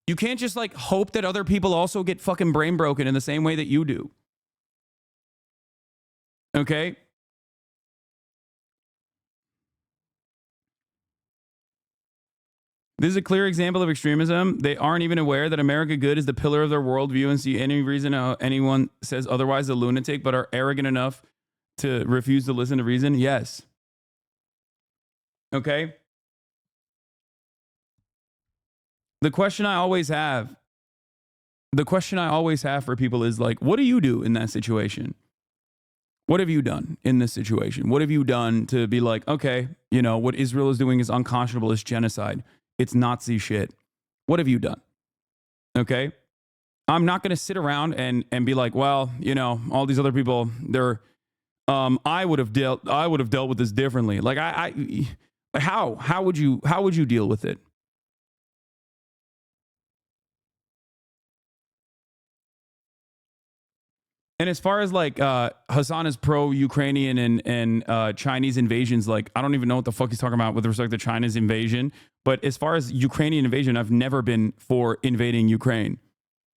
You can't just like hope that other people also get fucking brain broken in the same way that you do. Okay? This is a clear example of extremism. They aren't even aware that America good is the pillar of their worldview and see any reason anyone says otherwise a lunatic, but are arrogant enough to refuse to listen to reason. Yes. Okay? The question I always have for people is like, what do you do in that situation? What have you done in this situation? What have you done to be like, okay, you know, what Israel is doing is unconscionable, it's genocide. It's Nazi shit. What have you done? Okay? I'm not going to sit around and be like, well, you know, all these other people, they're I would have dealt with this differently. Like how would you deal with it? And as far as like Hasan is pro-Ukrainian and Chinese invasions, like I don't even know what the fuck he's talking about with respect to China's invasion. But as far as Ukrainian invasion, I've never been for invading Ukraine.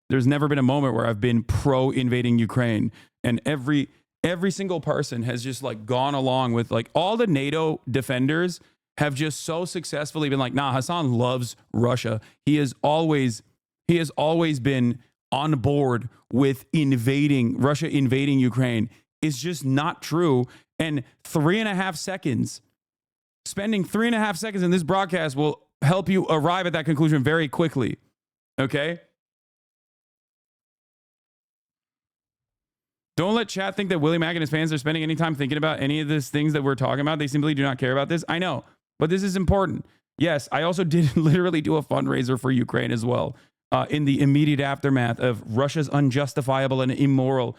There's never been a moment where I've been pro-invading Ukraine. And every single person has just like gone along with like all the NATO defenders have just so successfully been like, nah, Hasan loves Russia. He has always been on board with Russia invading Ukraine is just not true. And 3.5 seconds, spending 3.5 seconds in this broadcast will help you arrive at that conclusion very quickly. Okay? Don't let chat think that Willie Mac and his fans are spending any time thinking about any of these things that we're talking about. They simply do not care about this. I know, but this is important. Yes, I also did literally do a fundraiser for Ukraine as well. In the immediate aftermath of Russia's unjustifiable and immoral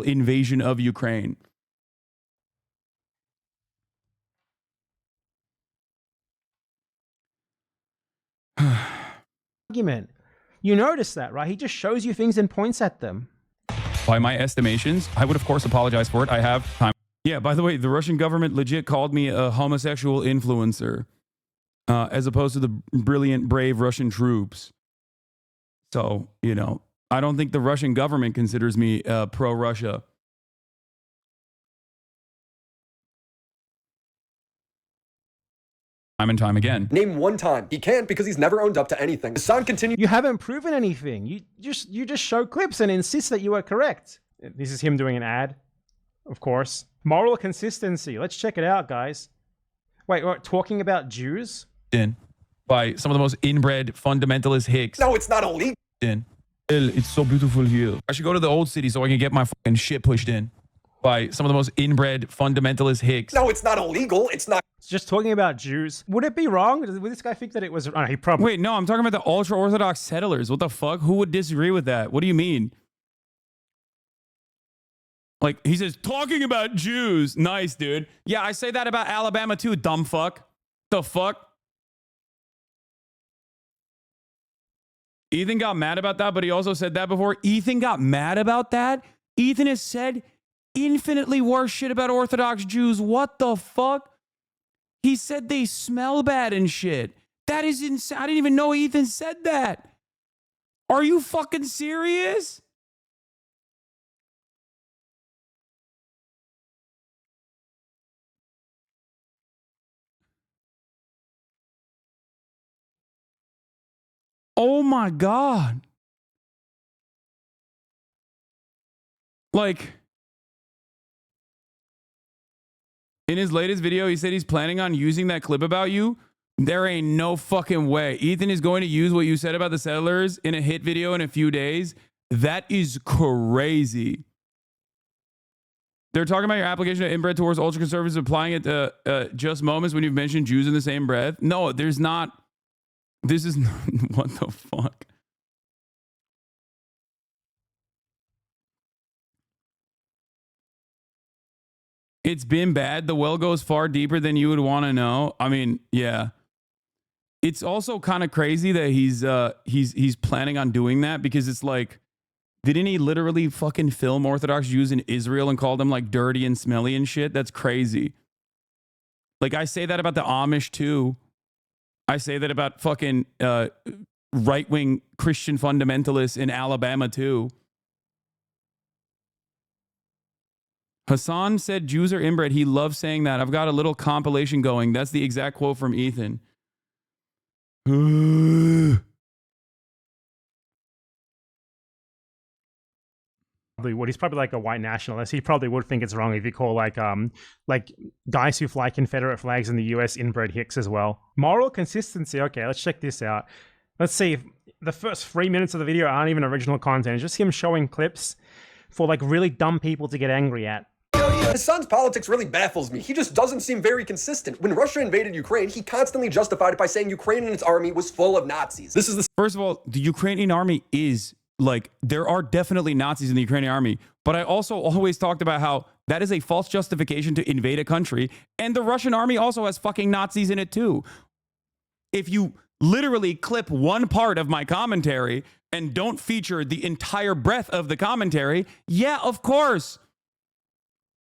invasion of Ukraine. Argument. You notice that, right? He just shows you things and points at them. By my estimations, I would of course apologize for it. I have time. Yeah, by the way, the Russian government legit called me a homosexual influencer. As opposed to the brilliant, brave Russian troops. So, you know, I don't think the Russian government considers me pro-Russia. Time and time again. Name one time. He can't because he's never owned up to anything. Hasan continues. You haven't proven anything. You just show clips and insist that you are correct. This is him doing an ad, of course. Moral consistency. Let's check it out, guys. Wait, talking about Jews? In by some of the most inbred fundamentalist hicks. No, it's not illegal. It's so beautiful here. I should go to the old city so I can get my fucking shit pushed in by some of the most inbred fundamentalist hicks. No, it's not illegal. It's not. It's just talking about Jews. Would it be wrong? Would this guy think that it was? He probably. Wait, no, I'm talking about the ultra-Orthodox settlers. What the fuck? Who would disagree with that? What do you mean? Like, he says, talking about Jews. Nice, dude. Yeah, I say that about Alabama too, dumb fuck. The fuck? Ethan got mad about that, but he also said that before. Ethan got mad about that? Ethan has said infinitely worse shit about Orthodox Jews. What the fuck? He said they smell bad and shit. That is insane. I didn't even know Ethan said that. Are you fucking serious? Oh my God. Like, in his latest video, he said he's planning on using that clip about you. There ain't no fucking way. Ethan is going to use what you said about the settlers in a hit video in a few days. That is crazy. They're talking about your application of inbred towards ultra conservatives, applying it to just moments when you've mentioned Jews in the same breath. No, there's not. This is not, what the fuck? It's been bad. The well goes far deeper than you would want to know. I mean, yeah. It's also kind of crazy that he's planning on doing that, because it's like, didn't he literally fucking film Orthodox Jews in Israel and call them like dirty and smelly and shit? That's crazy. Like, I say that about the Amish too. I say that about fucking right-wing Christian fundamentalists in Alabama too. Hasan said Jews are inbred. He loves saying that. I've got a little compilation going. That's the exact quote from Ethan. What, he's probably like a white nationalist. He probably would think it's wrong if you call like guys who fly Confederate flags in the US inbred hicks as well. Moral consistency. Okay, let's check this out. Let's see if the first 3 minutes of the video aren't even original content. It's just him showing clips for like really dumb people to get angry at. His son's politics really baffles me. He just doesn't seem very consistent. When Russia invaded Ukraine, he constantly justified it by saying Ukraine and its army was full of Nazis. This is the First of all, the Ukrainian army is like, there are definitely Nazis in the Ukrainian army, but I also always talked about how that is a false justification to invade a country, and the Russian army also has fucking Nazis in it too. If you literally clip one part of my commentary and don't feature the entire breadth of the commentary, yeah, of course.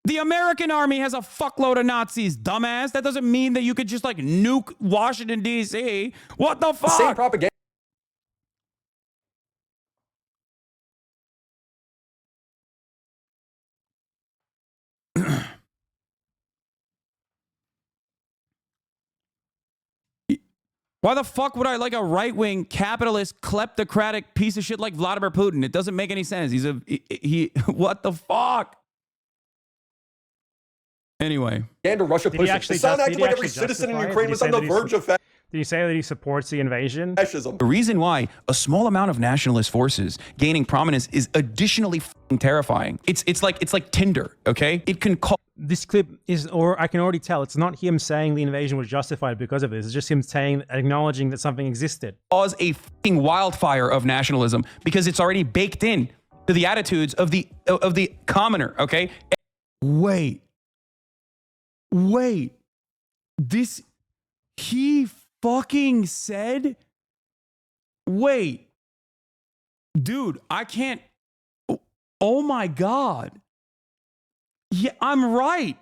The American army has a fuckload of Nazis, dumbass. That doesn't mean that you could just like nuke Washington, D.C. What the fuck? same propaganda. Why the fuck would I like a right-wing capitalist kleptocratic piece of shit like Vladimir Putin? It doesn't make any sense. He what the fuck? Anyway. And Russia pushed it. The son acted like every citizen in Ukraine was on the verge of fascism. Did you say that he supports the invasion? The reason why a small amount of nationalist forces gaining prominence is additionally terrifying. It's like Tinder, okay? It can call. This clip is, or I can already tell, it's not him saying the invasion was justified because of this. It's just him saying, acknowledging that something existed. Cause a fucking wildfire of nationalism because it's already baked in to the attitudes of the commoner, okay? Wait. This, he fucking said, wait, dude, I can't, oh my God. Yeah, I'm right.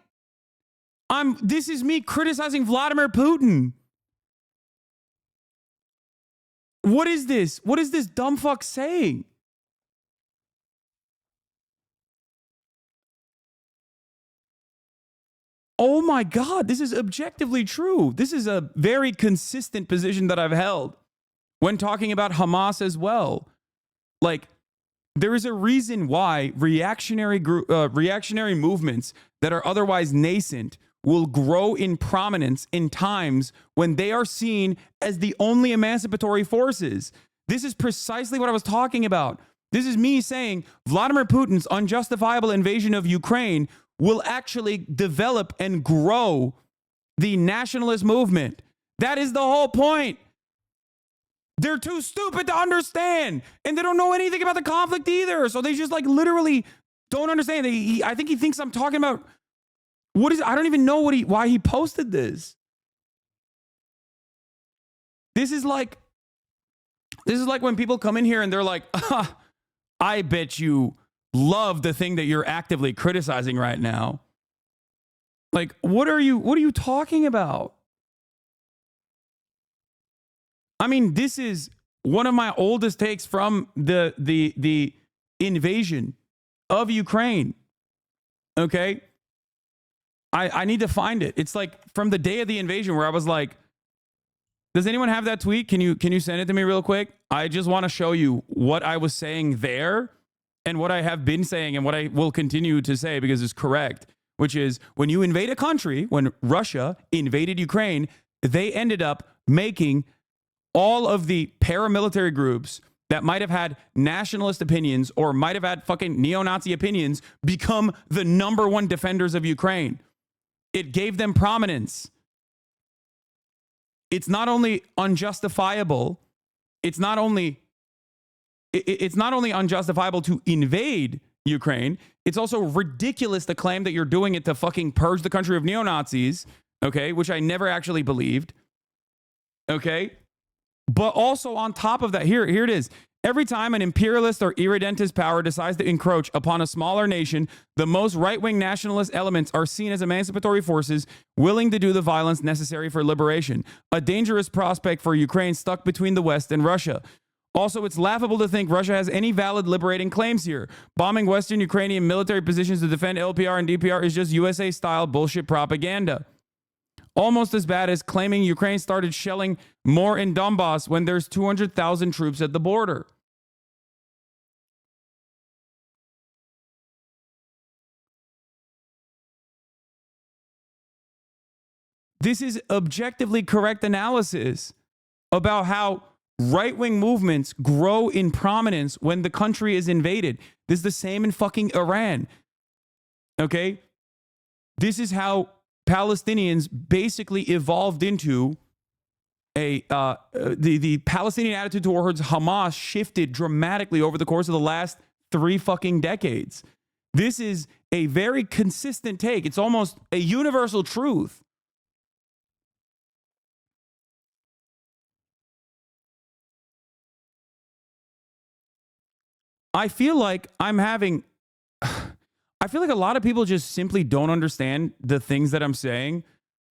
This is me criticizing Vladimir Putin. What is this? What is this dumb fuck saying? Oh my God, this is objectively true. This is a very consistent position that I've held when talking about Hamas as well. Like, there is a reason why reactionary movements that are otherwise nascent will grow in prominence in times when they are seen as the only emancipatory forces. This is precisely what I was talking about. This is me saying Vladimir Putin's unjustifiable invasion of Ukraine will actually develop and grow the nationalist movement. That is the whole point. They're too stupid to understand, and they don't know anything about the conflict either. So they just like literally don't understand. I think he thinks I'm talking about what is. I don't even know why he posted this. This is like when people come in here and they're like, I bet you love the thing that you're actively criticizing right now. Like, what are you talking about? I mean, this is one of my oldest takes from the invasion of Ukraine. Okay? I need to find it. It's like from the day of the invasion where I was like, does anyone have that tweet? Can you send it to me real quick? I just want to show you what I was saying there and what I have been saying and what I will continue to say because it's correct, which is when you invade a country, when Russia invaded Ukraine, they ended up making all of the paramilitary groups that might have had nationalist opinions or might have had fucking neo-Nazi opinions become the #1 defenders of Ukraine. It gave them prominence. It's not only unjustifiable, it's not only unjustifiable to invade Ukraine, it's also ridiculous to claim that you're doing it to fucking purge the country of neo-Nazis, okay, which I never actually believed, okay? But also on top of that, here it is. Every time an imperialist or irredentist power decides to encroach upon a smaller nation, the most right-wing nationalist elements are seen as emancipatory forces willing to do the violence necessary for liberation. A dangerous prospect for Ukraine stuck between the West and Russia. Also, it's laughable to think Russia has any valid liberating claims here. Bombing Western Ukrainian military positions to defend LPR and DPR is just USA-style bullshit propaganda. Almost as bad as claiming Ukraine started shelling more in Donbass when there's 200,000 troops at the border. This is objectively correct analysis about how right-wing movements grow in prominence when the country is invaded. This is the same in fucking Iran. Okay? This is how Palestinians basically evolved into the Palestinian attitude towards Hamas shifted dramatically over the course of the last 3 fucking decades. This is a very consistent take. It's almost a universal truth. I feel like a lot of people just simply don't understand the things that I'm saying,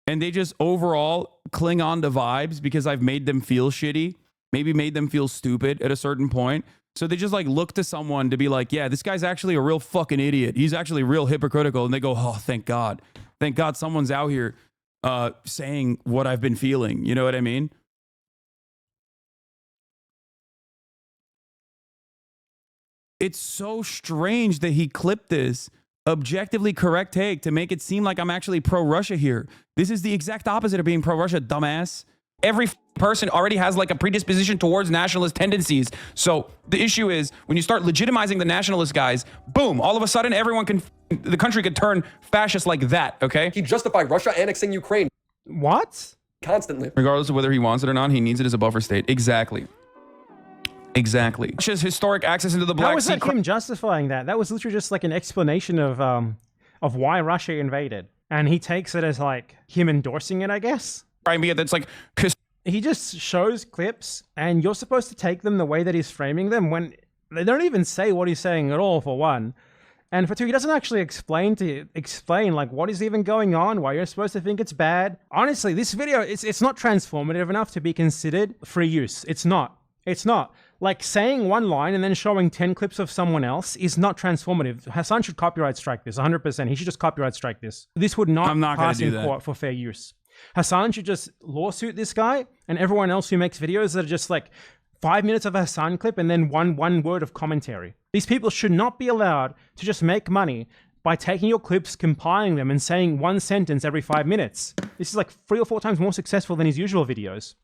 and they just overall cling on to vibes because I've made them feel shitty, maybe made them feel stupid at a certain point. So they just like look to someone to be like, yeah, this guy's actually a real fucking idiot. He's actually real hypocritical. And they go, oh, thank God. Thank God someone's out here saying what I've been feeling. You know what I mean? It's so strange that he clipped this objectively correct take to make it seem like I'm actually pro-Russia here. This is the exact opposite of being pro-Russia, dumbass. Every person already has like a predisposition towards nationalist tendencies. So the issue is when you start legitimizing the nationalist guys, boom, all of a sudden the country could turn fascist like that, okay? He justified Russia annexing Ukraine. What? Constantly. Regardless of whether he wants it or not, he needs it as a buffer state. Exactly. Russia's historic access into the Black Sea. How was that him justifying that? That was literally just like an explanation of why Russia invaded. And he takes it as like him endorsing it, I guess. Crimea, that's like... He just shows clips and you're supposed to take them the way that he's framing them when they don't even say what he's saying at all, for one. And for two, he doesn't actually explain like what is even going on, why you're supposed to think it's bad. Honestly, this video, it's not transformative enough to be considered free use. It's not. Like saying one line and then showing 10 clips of someone else is not transformative. Hasan should copyright strike this 100%. He should just copyright strike this. This would not pass in court for fair use. Hasan should just lawsuit this guy and everyone else who makes videos that are just like 5 minutes of a Hasan clip and then one word of commentary. These people should not be allowed to just make money by taking your clips, compiling them, and saying one sentence every 5 minutes. This is like 3 or 4 times more successful than his usual videos.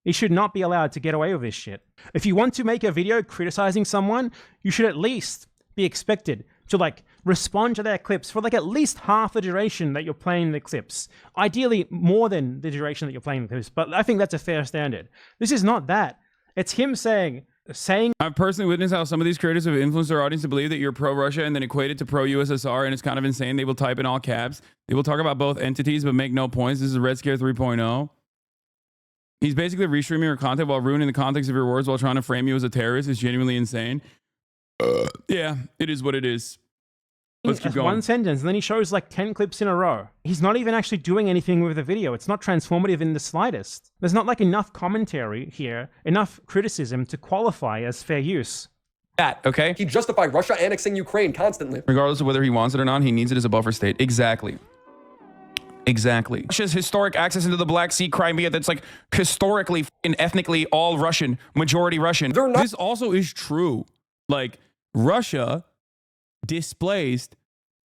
He should not be allowed to get away with this shit. If you want to make a video criticizing someone, you should at least be expected to like respond to their clips for like at least half the duration that you're playing the clips. Ideally, more than the duration that you're playing the clips, but I think that's a fair standard. This is not that. It's him saying saying... I've personally witnessed how some of these creators have influenced their audience to believe that you're pro-Russia and then equate it to pro-USSR, and it's kind of insane. They will type in all caps. They will talk about both entities but make no points. This is Red Scare 3.0. He's basically restreaming your content while ruining the context of your words while trying to frame you as a terrorist. It's genuinely insane. Yeah, it is what it is. Let's keep going. One sentence, and then he shows like 10 clips in a row. He's not even actually doing anything with the video. It's not transformative in the slightest. There's not like enough commentary here, enough criticism to qualify as fair use. That, okay? He justified Russia annexing Ukraine constantly. Regardless of whether he wants it or not, he needs it as a buffer state. Exactly. Exactly. Russia's historic access into the Black Sea, Crimea, that's like historically and ethnically all Russian, majority Russian. This also is true. Like, Russia displaced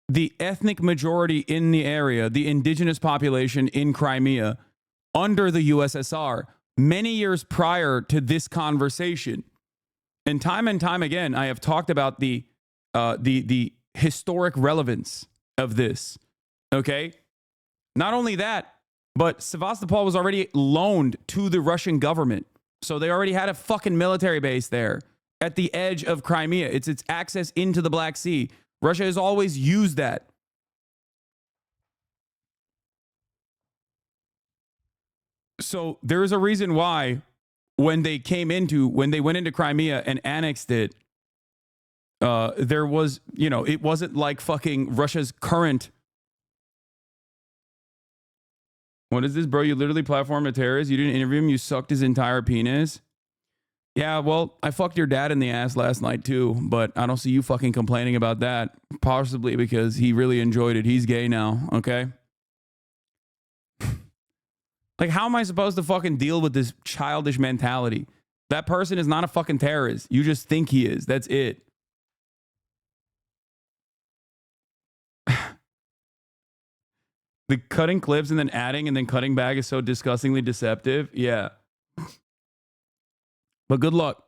the ethnic majority in the area, the indigenous population in Crimea, under the USSR many years prior to this conversation. And time again, I have talked about the historic relevance of this. Okay? Not only that, but Sevastopol was already loaned to the Russian government. So they already had a fucking military base there at the edge of Crimea. It's its access into the Black Sea. Russia has always used that. So there is a reason why when they went into Crimea and annexed it, there was, it wasn't like fucking Russia's current. What is this, bro? You literally platformed a terrorist. You didn't interview him. You sucked his entire penis. Yeah, well, I fucked your dad in the ass last night too, but I don't see you fucking complaining about that. Possibly because he really enjoyed it. He's gay now, okay? Like, how am I supposed to fucking deal with this childish mentality? That person is not a fucking terrorist. You just think he is. That's it. The cutting clips and then adding and then cutting back is so disgustingly deceptive. Yeah. But good luck.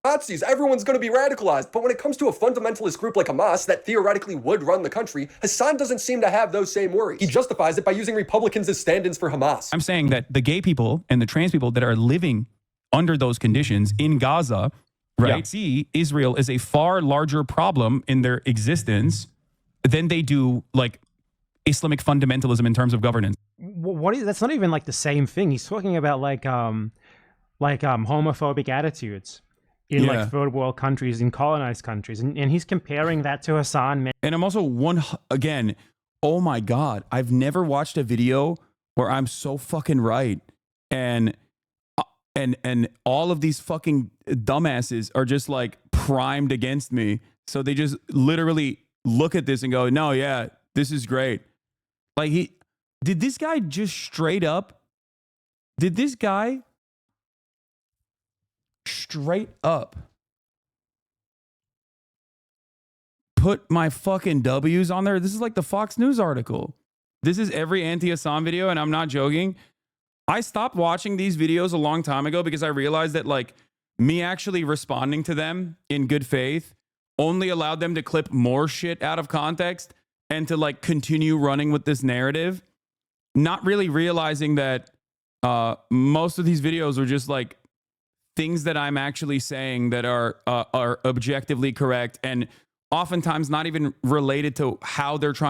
Nazis, everyone's going to be radicalized. But when it comes to a fundamentalist group like Hamas that theoretically would run the country, Hasan doesn't seem to have those same worries. He justifies it by using Republicans as stand-ins for Hamas. I'm saying that the gay people and the trans people that are living under those conditions in Gaza, right, see Israel as a far larger problem in their existence than they do like Islamic fundamentalism in terms of governance. That's not even like the same thing. He's talking about like homophobic attitudes in like third world countries, in colonized countries. And he's comparing that to Hasan. And I'm also again, oh my God, I've never watched a video where I'm so fucking right. And all of these fucking dumbasses are just like primed against me. So they just literally look at this and go, no, yeah, this is great. Like did this guy just straight up put my fucking W's on there? This is like the Fox News article. This is every anti-Hasan video, and I'm not joking. I stopped watching these videos a long time ago because I realized that like me actually responding to them in good faith only allowed them to clip more shit out of context and to like continue running with this narrative, not really realizing that most of these videos are just like things that I'm actually saying that are objectively correct and oftentimes not even related to how they're trying